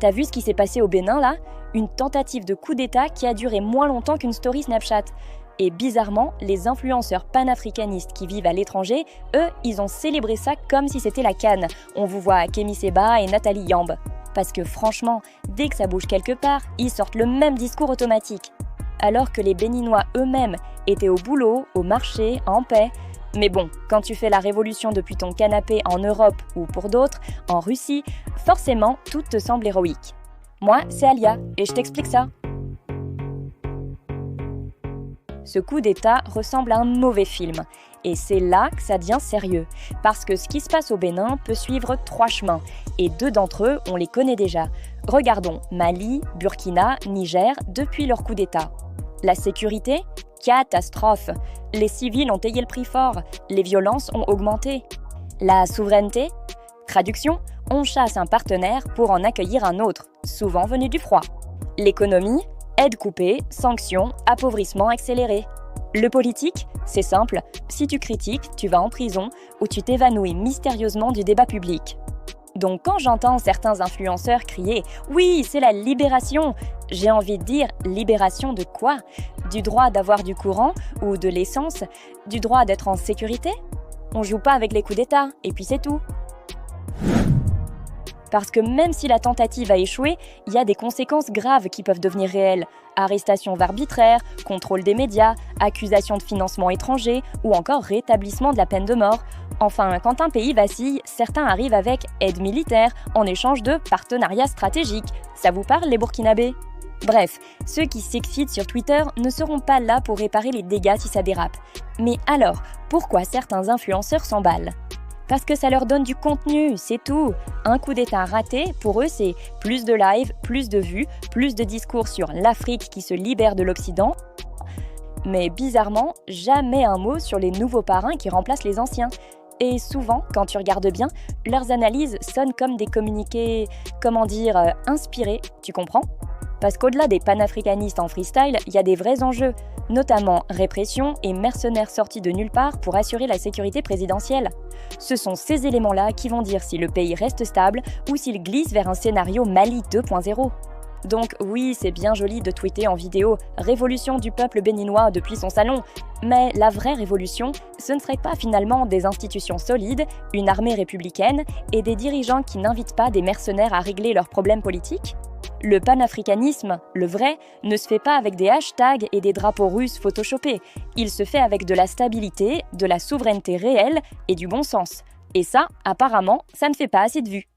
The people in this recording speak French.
T'as vu ce qui s'est passé au Bénin là? Une tentative de coup d'État qui a duré moins longtemps qu'une story Snapchat. Et bizarrement, les influenceurs panafricanistes qui vivent à l'étranger, eux, ils ont célébré ça comme si c'était la CAN. On vous voit Kémy Séba et Nathalie Yamb. Parce que franchement, dès que ça bouge quelque part, ils sortent le même discours automatique. Alors que les Béninois eux-mêmes étaient au boulot, au marché, en paix. Mais bon, quand tu fais la révolution depuis ton canapé en Europe ou pour d'autres, en Russie, forcément, tout te semble héroïque. Moi, c'est Alia, et je t'explique ça. Ce coup d'État ressemble à un mauvais film. Et c'est là que ça devient sérieux. Parce que ce qui se passe au Bénin peut suivre 3 chemins. Et 2 d'entre eux, on les connaît déjà. Regardons Mali, Burkina, Niger, depuis leur coup d'État. La sécurité ? Catastrophe. Les civils ont payé le prix fort. Les violences ont augmenté. La souveraineté ? Traduction, on chasse un partenaire pour en accueillir un autre, souvent venu du froid. L'économie ? Aide coupée, sanctions, appauvrissement accéléré. Le politique, c'est simple, si tu critiques, tu vas en prison ou tu t'évanouis mystérieusement du débat public. Donc quand j'entends certains influenceurs crier « Oui, c'est la libération !» j'ai envie de dire « Libération de quoi ? Du droit d'avoir du courant ou de l'essence ? Du droit d'être en sécurité ? On joue pas avec les coups d'État, et puis c'est tout. Parce que même si la tentative a échoué, il y a des conséquences graves qui peuvent devenir réelles. Arrestation arbitraire, contrôle des médias, accusation de financement étranger ou encore rétablissement de la peine de mort. Enfin, quand un pays vacille, certains arrivent avec aide militaire en échange de partenariats stratégiques. Ça vous parle, les Burkinabés ? Bref, ceux qui s'excitent sur Twitter ne seront pas là pour réparer les dégâts si ça dérape. Mais alors, pourquoi certains influenceurs s'emballent ? Parce que ça leur donne du contenu, c'est tout. Un coup d'État raté, pour eux, c'est plus de live, plus de vues, plus de discours sur l'Afrique qui se libère de l'Occident. Mais bizarrement, jamais un mot sur les nouveaux parrains qui remplacent les anciens. Et souvent, quand tu regardes bien, leurs analyses sonnent comme des communiqués, inspirés, tu comprends ? Parce qu'au-delà des panafricanistes en freestyle, il y a des vrais enjeux, notamment répression et mercenaires sortis de nulle part pour assurer la sécurité présidentielle. Ce sont ces éléments-là qui vont dire si le pays reste stable ou s'il glisse vers un scénario Mali 2.0. Donc oui, c'est bien joli de tweeter en vidéo « Révolution du peuple béninois depuis son salon », mais la vraie révolution, ce ne serait pas finalement des institutions solides, une armée républicaine et des dirigeants qui n'invitent pas des mercenaires à régler leurs problèmes politiques ? Le panafricanisme, le vrai, ne se fait pas avec des hashtags et des drapeaux russes photoshopés. Il se fait avec de la stabilité, de la souveraineté réelle et du bon sens. Et ça, apparemment, ça ne fait pas assez de vues.